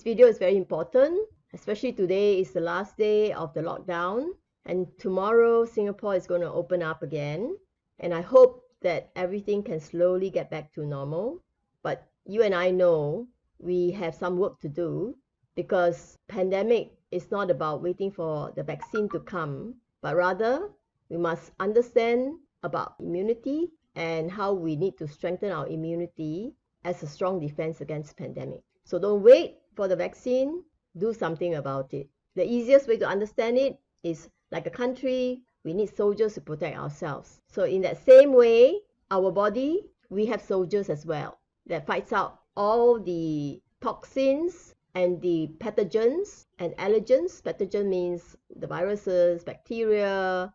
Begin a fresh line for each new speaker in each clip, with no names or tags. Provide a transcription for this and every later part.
video is very important, especially today is the last day of the lockdown, and tomorrow Singapore is going to open up again, and I hope that everything can slowly get back to normal. But you and I know we have some work to do, because pandemic is not about waiting for the vaccine to come, but rather we must understand about immunity and how we need to strengthen our immunity as a strong defense against pandemic. So don't wait for the vaccine, do something about it. The easiest way to understand it is, like a country, we need soldiers to protect ourselves. So in that same way, our body, we have soldiers as well that fights out all the toxins and the pathogens and allergens. Pathogen means the viruses, bacteria,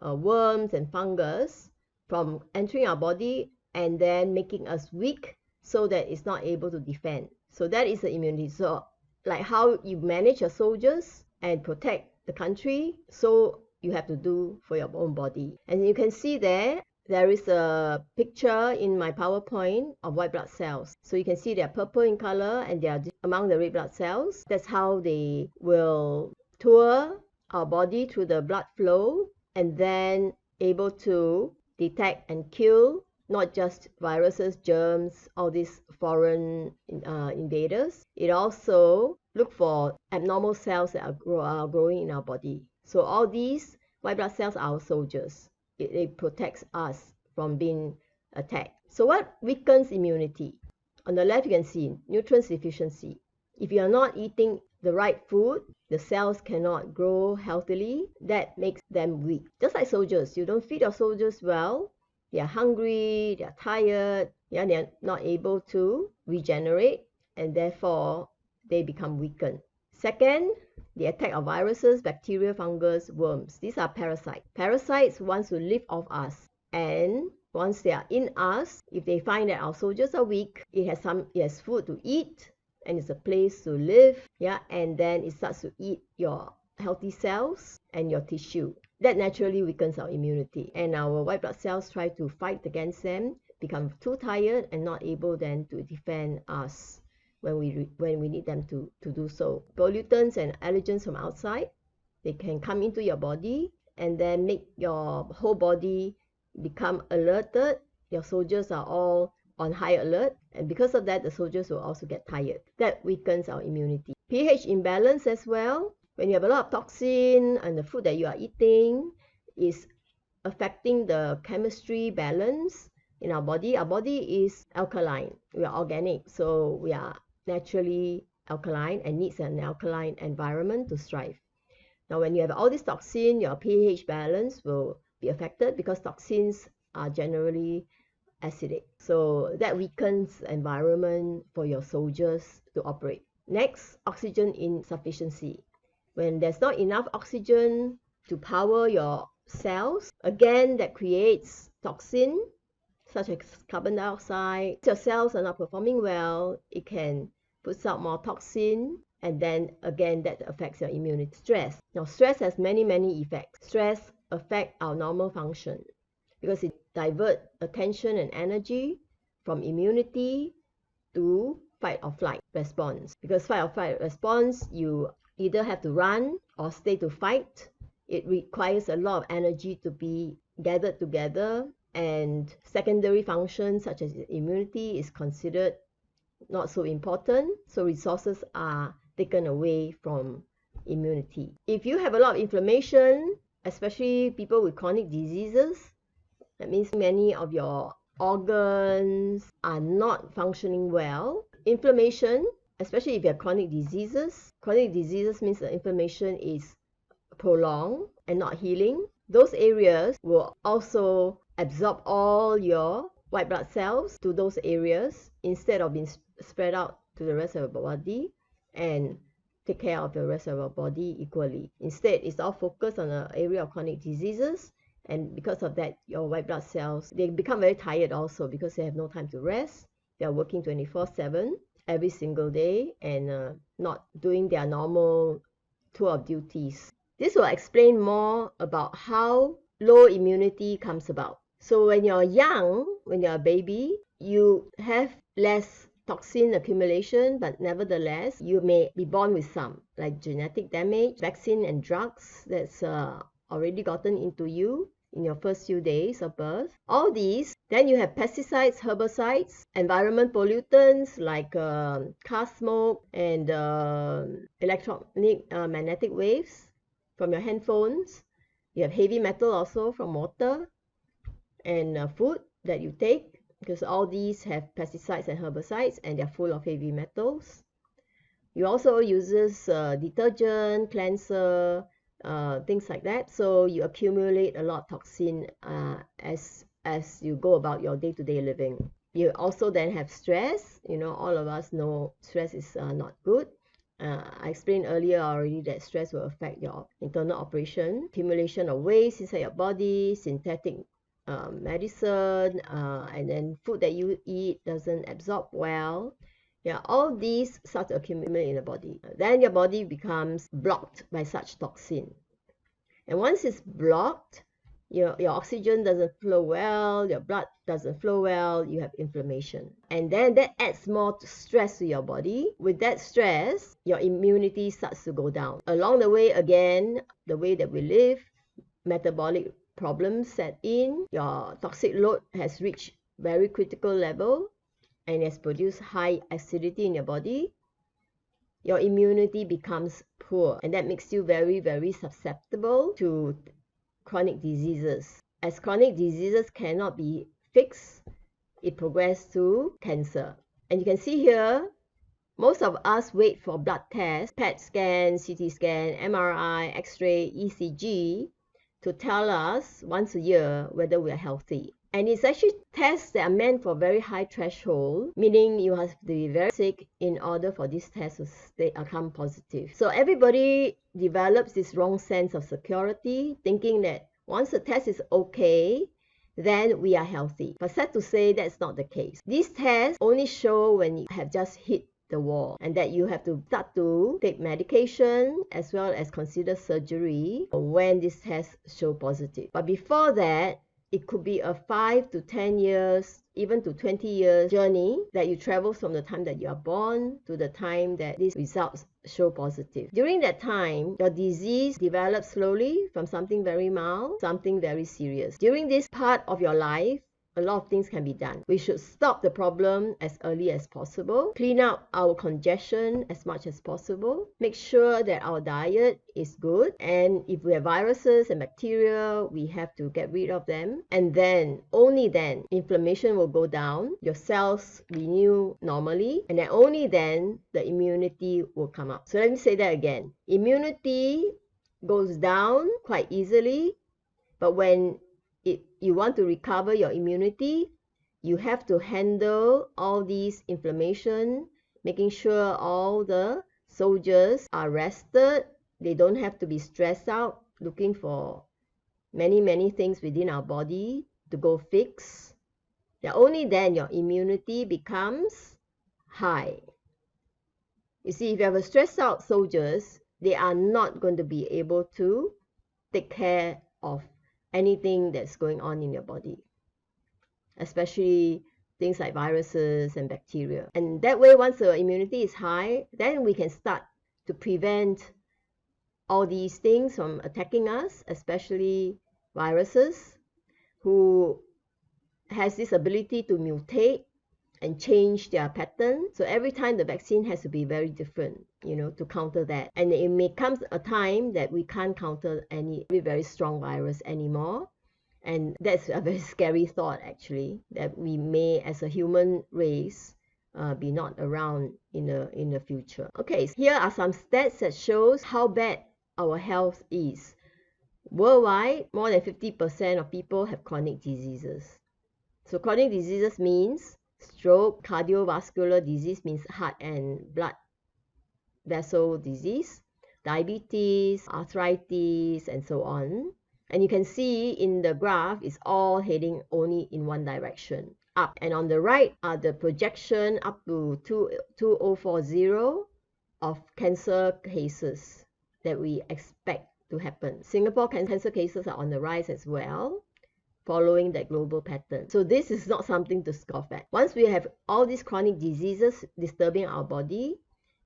worms and fungus from entering our body and then making us weak so that it's not able to defend. So that is the immunity. So like how you manage your soldiers and protect the country, so you have to do for your own body. And you can see there is a picture in my PowerPoint of white blood cells. So you can see they're purple in color and they are among the red blood cells. That's how they will tour our body through the blood flow and then able to detect and kill not just viruses, germs, all these foreign invaders. It also look for abnormal cells that are growing in our body. So all these white blood cells are our soldiers. It protects us from being attacked. So what weakens immunity? On the left you can see nutrients deficiency. If you are not eating the right food, the cells cannot grow healthily. That makes them weak. Just like soldiers, you don't feed your soldiers well, they are hungry, they are tired, they are not able to regenerate, and therefore they become weakened. Second, the attack of viruses, bacteria, fungus, worms. These are parasites. Parasites want to live off us, and once they are in us, if they find that our soldiers are weak, it has food to eat and it's a place to live, and then it starts to eat your healthy cells and your tissue. That naturally weakens our immunity, and our white blood cells try to fight against them, become too tired and not able then to defend us when we need them to do so. Pollutants and allergens from outside, they can come into your body and then make your whole body become alerted. Your soldiers are all on high alert, and because of that the soldiers will also get tired. That weakens our immunity. pH imbalance as well. When you have a lot of toxin and the food that you are eating is affecting the chemistry balance in our body. Our body is alkaline. We are organic, so we are naturally alkaline and needs an alkaline environment to strive. Now when you have all this toxin, your pH balance will be affected because toxins are generally acidic. So that weakens the environment for your soldiers to operate. Next, oxygen insufficiency. When there's not enough oxygen to power your cells, again that creates toxin such as carbon dioxide. If your cells are not performing well, it can put out more toxin, and then again that affects your immunity. Stress. Now stress has many effects. Stress affects our normal function because it diverts attention and energy from immunity to fight or flight response. Because fight or flight response, you either have to run or stay to fight. It requires a lot of energy to be gathered together, and secondary functions such as immunity is considered not so important, so resources are taken away from immunity. If you have a lot of inflammation, especially people with chronic diseases, that means many of your organs are not functioning well. Inflammation, especially if you have chronic diseases means the inflammation is prolonged and not healing. Those areas will also absorb all your white blood cells to those areas instead of being spread out to the rest of your body and take care of the rest of your body equally. Instead, it's all focused on the area of chronic diseases, and because of that, your white blood cells, they become very tired also because they have no time to rest. They are working 24/7 every single day and not doing their normal tour of duties. This will explain more about how low immunity comes about. So when you're young, when you're a baby, you have less toxin accumulation, but nevertheless, you may be born with some, like genetic damage, vaccine and drugs that's already gotten into you in your first few days of birth. All these, then you have pesticides, herbicides, environment pollutants like car smoke and electronic magnetic waves from your handphones. You have heavy metal also from water and food that you take, because all these have pesticides and herbicides and they're full of heavy metals. You also uses detergent, cleanser, things like that. So you accumulate a lot of toxin as you go about your day-to-day living. You also then have stress. You know, all of us know stress is not good. I explained earlier already that stress will affect your internal operation, accumulation of waste inside your body, synthetic medicine, and then food that you eat doesn't absorb well. Yeah, all these start to accumulate in the body. Then your body becomes blocked by such toxin. And once it's blocked, your oxygen doesn't flow well, your blood doesn't flow well, you have inflammation. And then that adds more stress to your body. With that stress, your immunity starts to go down. Along the way, again, the way that we live, metabolic problems set in, your toxic load has reached very critical level and has produced high acidity in your body. Your immunity becomes poor, and that makes you very, very susceptible to chronic diseases. As chronic diseases cannot be fixed, it progresses to cancer. And you can see here, most of us wait for blood tests, PET scan, CT scan, MRI, X-ray, ECG, to tell us once a year whether we are healthy. And it's actually tests that are meant for very high threshold, meaning you have to be very sick in order for this test to come positive. So everybody develops this wrong sense of security, thinking that once the test is okay, then we are healthy. But sad to say, that's not the case. These tests only show when you have just hit the wall, and that you have to start to take medication as well as consider surgery when this test show positive. But before that, it could be a 5 to 10 years, even to 20 years journey that you travel from the time that you are born to the time that these results show positive. During that time, your disease develops slowly from something very mild, something very serious. During this part of your life, a lot of things can be done. We should stop the problem as early as possible, clean up our congestion as much as possible, make sure that our diet is good, and if we have viruses and bacteria, we have to get rid of them, and then, only then, inflammation will go down, your cells renew normally, and then only then the immunity will come up. So let me say that again. Immunity goes down quite easily, but when you want to recover your immunity, you have to handle all these inflammation, making sure all the soldiers are rested. They don't have to be stressed out, looking for many things within our body to go fix. Then only then your immunity becomes high. You see, if you have a stressed out soldiers, they are not going to be able to take care of anything that's going on in your body, especially things like viruses and bacteria. And that way, once the immunity is high, then we can start to prevent all these things from attacking us, especially viruses, who has this ability to mutate and change their pattern. So every time the vaccine has to be very different, to counter that. And it may come a time that we can't counter any very strong virus anymore. And that's a very scary thought, actually, that we may, as a human race, be not around in the future. Okay, so here are some stats that shows how bad our health is. Worldwide, more than 50% of people have chronic diseases. So chronic diseases means stroke, cardiovascular disease means heart and blood vessel disease, diabetes, arthritis, and so on. And you can see in the graph, it's all heading only in one direction, up. And on the right are the projection up to 2040 of cancer cases that we expect to happen. Singapore cancer cases are on the rise as well. following that global pattern. So this is not something to scoff at. Once we have all these chronic diseases disturbing our body,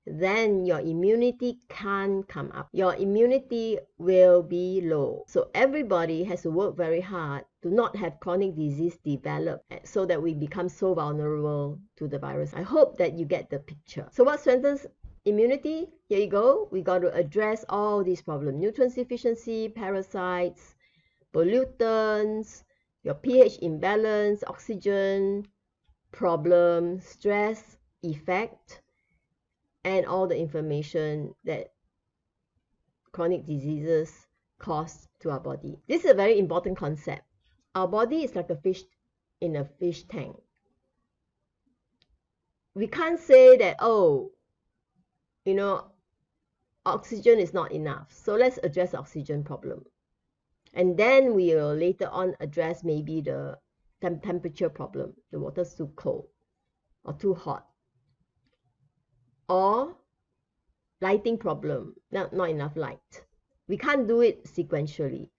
then your immunity can't come up. Your immunity will be low. So everybody has to work very hard to not have chronic disease develop so that we become so vulnerable to the virus. I hope that you get the picture. So what strengthens immunity? Here you go. We got to address all these problems. Nutrient deficiency, parasites, pollutants, your pH imbalance, oxygen problem, stress effect, and all the inflammation that chronic diseases cause to our body. This is a very important concept. Our body is like a fish in a fish tank. We can't say that, oh, you know, oxygen is not enough. So let's address the oxygen problem. And then we will later on address maybe the temperature problem. The water's too cold or too hot. Or lighting problem, not enough light. We can't do it sequentially.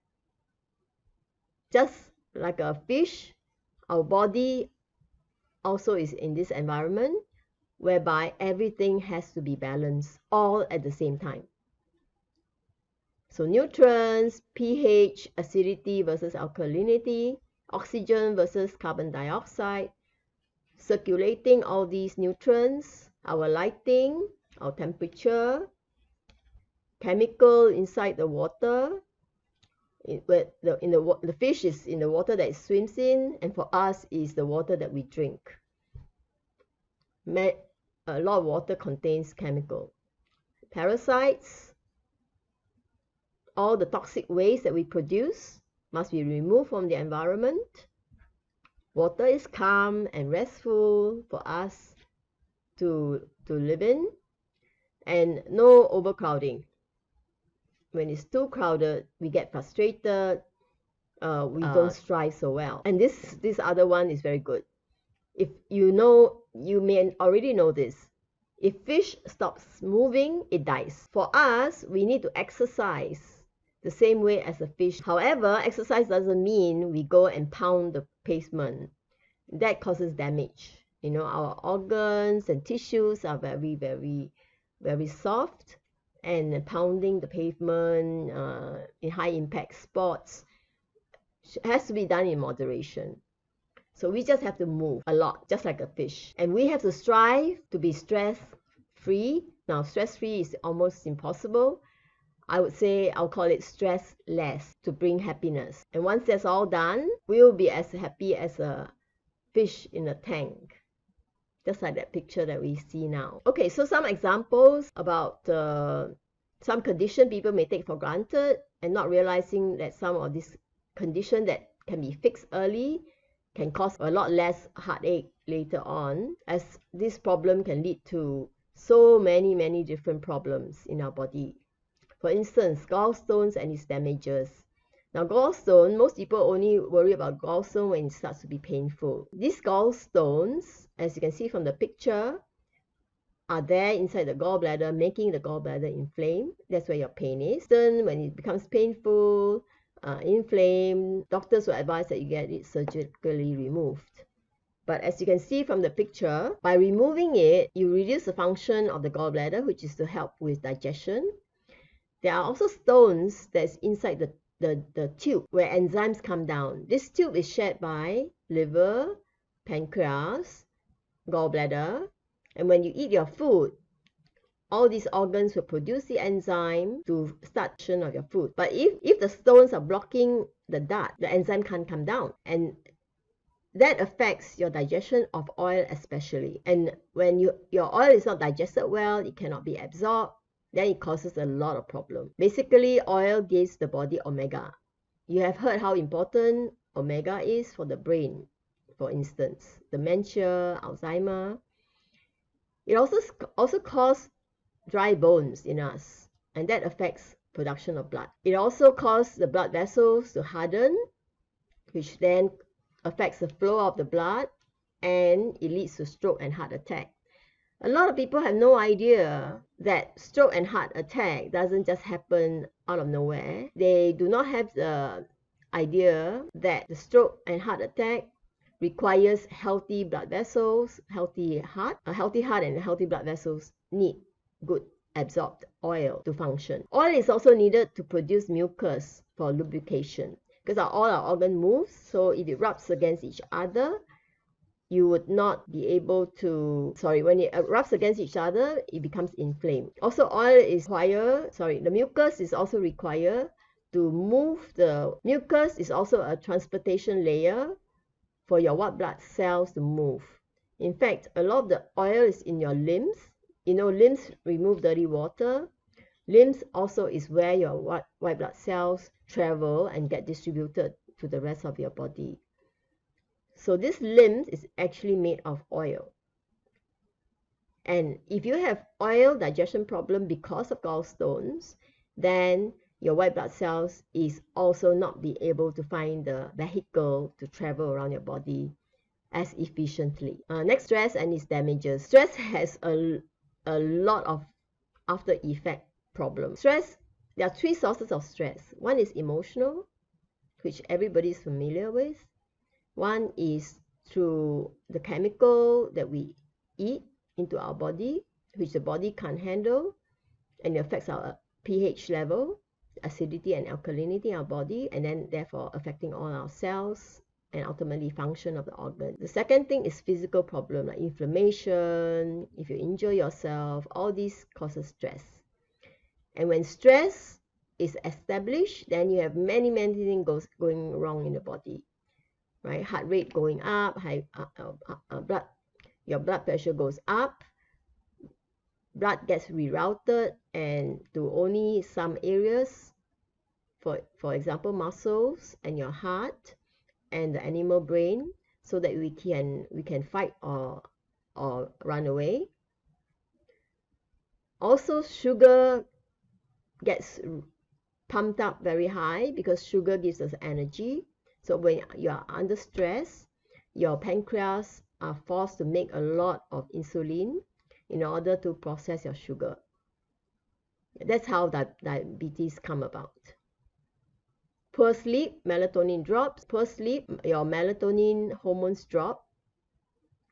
Just like a fish, our body also is in this environment whereby everything has to be balanced all at the same time. So nutrients, pH, acidity versus alkalinity, oxygen versus carbon dioxide, circulating all these nutrients, our lighting, our temperature, chemical inside the water. The fish is in the water that it swims in, and for us is the water that we drink. A lot of water contains chemical. Parasites, all the toxic waste that we produce must be removed from the environment. Water is calm and restful for us to live in, and no overcrowding. When it's too crowded, we get frustrated, we don't strive so well. And this other one is very good. If you know, you may already know this. If fish stops moving, it dies. For us, we need to exercise the same way as a fish. However, exercise doesn't mean we go and pound the pavement. That causes damage. You know, our organs and tissues are very, very, very soft, and pounding the pavement in high impact sports has to be done in moderation. So we just have to move a lot, just like a fish. And we have to strive to be stress-free. Now, stress-free is almost impossible. I would say I'll call it stress-less to bring happiness. And once that's all done, we will be as happy as a fish in a tank. Just like that picture that we see now. Okay, so some examples about some condition people may take for granted and not realizing that some of these conditions that can be fixed early can cause a lot less heartache later on, as this problem can lead to so many different problems in our body. For instance, gallstones and its damages. Now, gallstone, most people only worry about gallstone when it starts to be painful. These gallstones, as you can see from the picture, are there inside the gallbladder, making the gallbladder inflamed. That's where your pain is. Then when it becomes painful, inflamed, doctors will advise that you get it surgically removed. But as you can see from the picture, by removing it, you reduce the function of the gallbladder, which is to help with digestion. There are also stones that's inside the tube where enzymes come down. This tube is shared by liver, pancreas, gallbladder, and when you eat your food, all these organs will produce the enzyme to start digestion of your food. But if the stones are blocking the gut, the enzyme can't come down, and that affects your digestion of oil especially. And when your oil is not digested well, it cannot be absorbed, then it causes a lot of problem. Basically, oil gives the body omega. You have heard how important omega is for the brain, for instance, dementia, Alzheimer. It also causes dry bones in us, and that affects production of blood. It also causes the blood vessels to harden, which then affects the flow of the blood, and it leads to stroke and heart attack. A lot of people have no idea that stroke and heart attack doesn't just happen out of nowhere. They do not have the idea that the stroke and heart attack requires healthy blood vessels, a healthy heart and healthy blood vessels need good absorbed oil to function. Oil is also needed to produce mucus for lubrication because all our organ moves, so if it rubs against each other, you would not be able to, when it rubs against each other, it becomes inflamed. Also, the mucus is also required to move. The mucus is also a transportation layer for your white blood cells to move. In fact, a lot of the oil is in your limbs. Limbs remove dirty water. Limbs also is where your white blood cells travel and get distributed to the rest of your body. So this limbs is actually made of oil. And if you have oil digestion problem because of gallstones, then your white blood cells is also not be able to find the vehicle to travel around your body as efficiently. Next, stress and its damages. Stress has a lot of after effect problems. Stress, there are three sources of stress. One is emotional, which everybody is familiar with. One is through the chemical that we eat into our body, which the body can't handle, and it affects our pH level, acidity and alkalinity in our body, and then therefore affecting all our cells and ultimately function of the organ. The second thing is physical problem like inflammation, if you injure yourself, all these causes stress. And when stress is established, then you have many things going wrong in the body, right? Heart rate going up, your blood pressure goes up, blood gets rerouted and to only some areas, for example muscles and your heart and the animal brain, so that we can fight or run away. Also, sugar gets pumped up very high because sugar gives us energy. So when you are under stress, your pancreas are forced to make a lot of insulin in order to process your sugar. That's how diabetes come about. Poor sleep, melatonin drops. Poor sleep, your melatonin hormones drop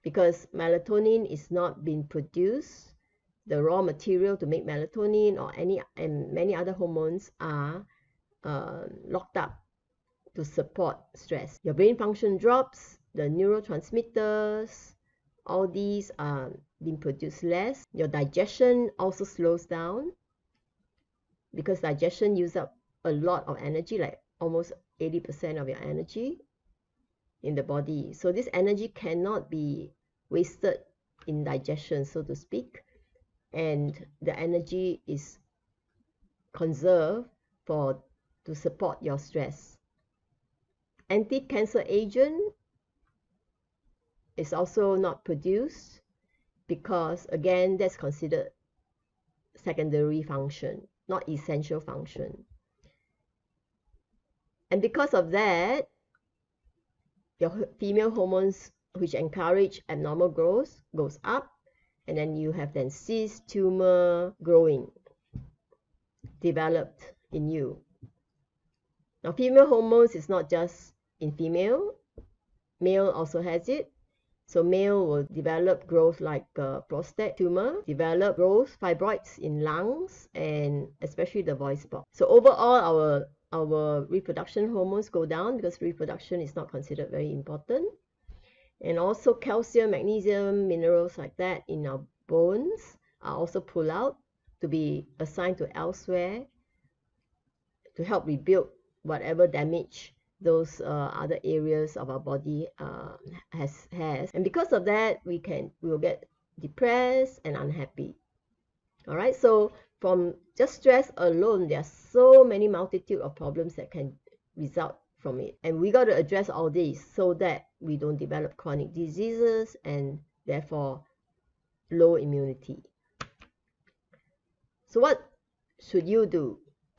because melatonin is not being produced. The raw material to make melatonin and many other hormones are locked up to support stress. Your brain function drops, the neurotransmitters, all these are being produced less. Your digestion also slows down because digestion uses up a lot of energy, like almost 80% of your energy in the body. So this energy cannot be wasted in digestion, so to speak, and the energy is conserved to support your stress. Anti-cancer agent is also not produced because, again, that's considered secondary function, not essential function. And because of that, your female hormones, which encourage abnormal growth, goes up, and then you have then cyst, tumor growing, developed in you. Now, female hormones is not just in female, male also has it. So male will develop growth like prostate tumor, develop growth fibroids in lungs, and especially the voice box. So overall, our reproduction hormones go down because reproduction is not considered very important. And also calcium, magnesium, minerals like that in our bones are also pulled out to be assigned to elsewhere to help rebuild whatever damage those other areas of our body has. And because of that, we will get depressed and unhappy. All right, so from just stress alone, there are so many multitude of problems that can result from it, and we got to address all these so that we don't develop chronic diseases and therefore low immunity. So what should you do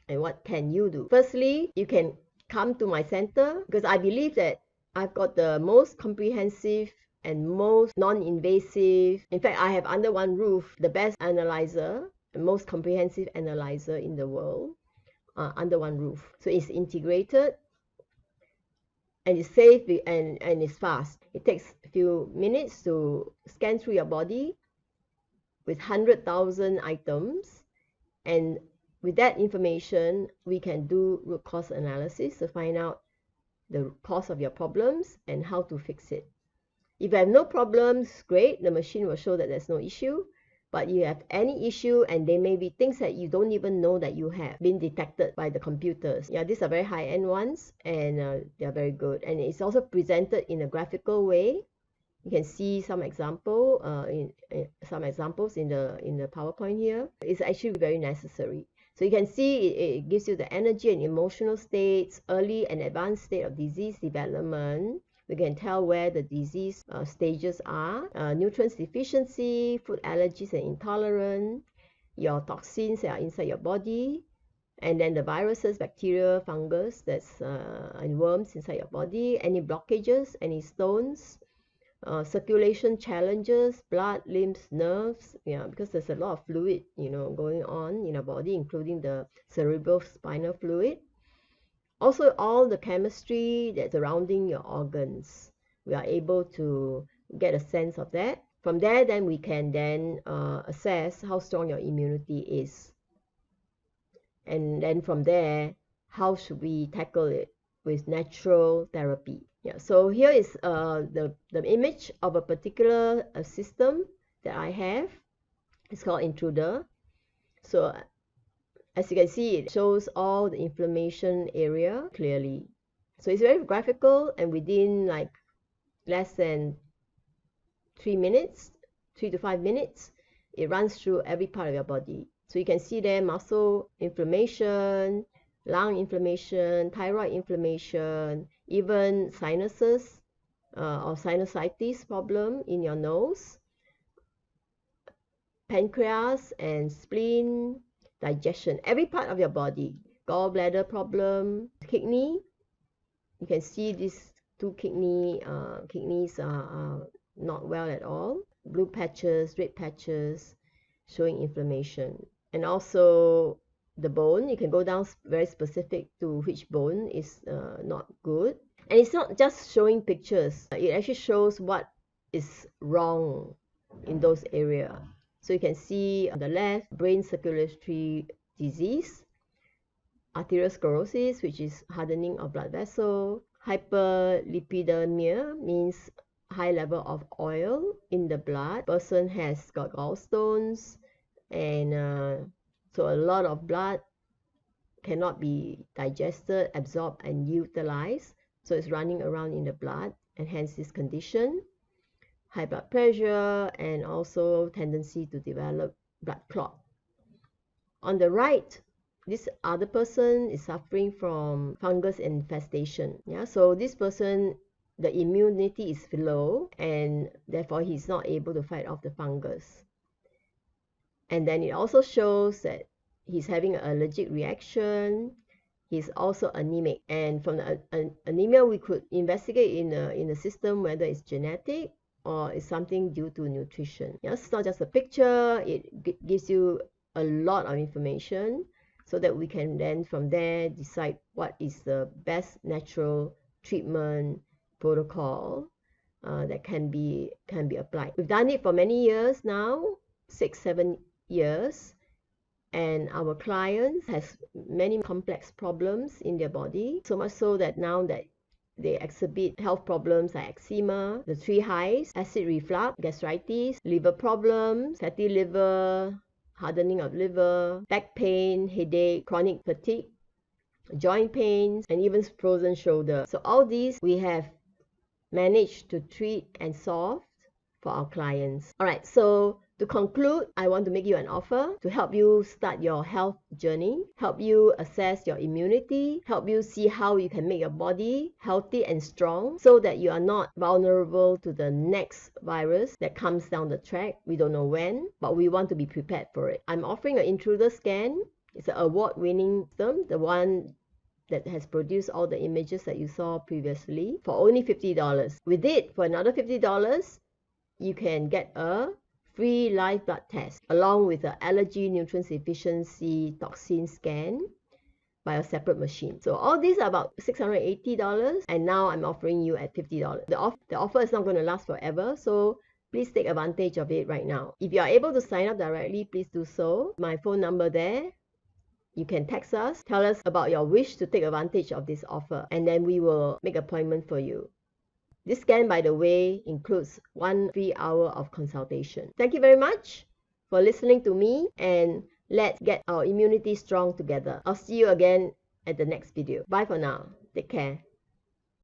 and what can you do? Firstly, you can come to my center because I believe that I've got the most comprehensive and most non-invasive. In fact, I have under one roof the best analyzer, the most comprehensive analyzer in the world under one roof. So it's integrated. and it's safe and it's fast. It takes a few minutes to scan through your body with 100,000 items, and with that information we can do root cause analysis to find out the cause of your problems and how to fix it. If you have no problems, great, the machine will show that there's no issue. But you have any issue, and there may be things that you don't even know that you have been detected by the computers. Yeah, these are very high-end ones, and they're very good. And it's also presented in a graphical way. You can see some examples in the PowerPoint here. It's actually very necessary. So you can see it gives you the energy and emotional states, early and advanced state of disease development. We can tell where the disease stages are, nutrients deficiency, food allergies and intolerance, your toxins that are inside your body, and then the viruses, bacteria, fungus and worms inside your body, any blockages, any stones, circulation challenges, blood, limbs, nerves, yeah, because there's a lot of fluid, going on in our body, including the cerebral spinal fluid. Also, all the chemistry that's surrounding your organs, we are able to get a sense of that. From there, then we can then assess how strong your immunity is. And then from there, how should we tackle it with natural therapy? Yeah, so here is the image of a particular system that I have. It's called Intruder. So as you can see, it shows all the inflammation area clearly. So it's very graphical, and within like less than 3 minutes, 3 to 5 minutes, it runs through every part of your body. So you can see there muscle inflammation, lung inflammation, thyroid inflammation, even sinuses or sinusitis problem in your nose, pancreas and spleen, digestion, every part of your body, gallbladder problem, kidney. You can see these two kidneys are not well at all, blue patches, red patches, showing inflammation. And also the bone, you can go down very specific to which bone is not good. And it's not just showing pictures, it actually shows what is wrong in those areas. So you can see on the left, brain circulatory disease, arteriosclerosis, which is hardening of blood vessel, hyperlipidemia means high level of oil in the blood. Person has got gallstones, and so a lot of blood cannot be digested, absorbed, and utilized. So it's running around in the blood, and hence this condition. High blood pressure, and also tendency to develop blood clot. On the right, this other person is suffering from fungus infestation. Yeah, so this person, the immunity is low, and therefore he's not able to fight off the fungus. And then it also shows that he's having an allergic reaction. He's also anemic, and from the anemia we could investigate in the system whether it's genetic or it's something due to nutrition. Yes, it's not just a picture, it gives you a lot of information so that we can then from there decide what is the best natural treatment protocol that can be applied. We've done it for many years now, 6-7 years, and our clients has many complex problems in their body, so much so that now that they exhibit health problems like eczema, the 3 highs, acid reflux, gastritis, liver problems, fatty liver, hardening of liver, back pain, headache, chronic fatigue, joint pains, and even frozen shoulder. So all these we have managed to treat and solve for our clients. All right, so to conclude, I want to make you an offer to help you start your health journey, help you assess your immunity, help you see how you can make your body healthy and strong so that you are not vulnerable to the next virus that comes down the track. We don't know when, but we want to be prepared for it. I'm offering an intruder scan. It's an award-winning system, the one that has produced all the images that you saw previously, for only $50. With it, for another $50, you can get a free live blood test along with the allergy, nutrients deficiency, toxin scan, by a separate machine. So all these are about $680, and now I'm offering you at $50. The offer is not going to last forever, so please take advantage of it right now. If you are able to sign up directly, please do so. My phone number there. You can text us, tell us about your wish to take advantage of this offer, and then we will make an appointment for you. This scan, by the way, includes 1 free hour of consultation. Thank you very much for listening to me, and let's get our immunity strong together. I'll see you again at the next video. Bye for now. Take care.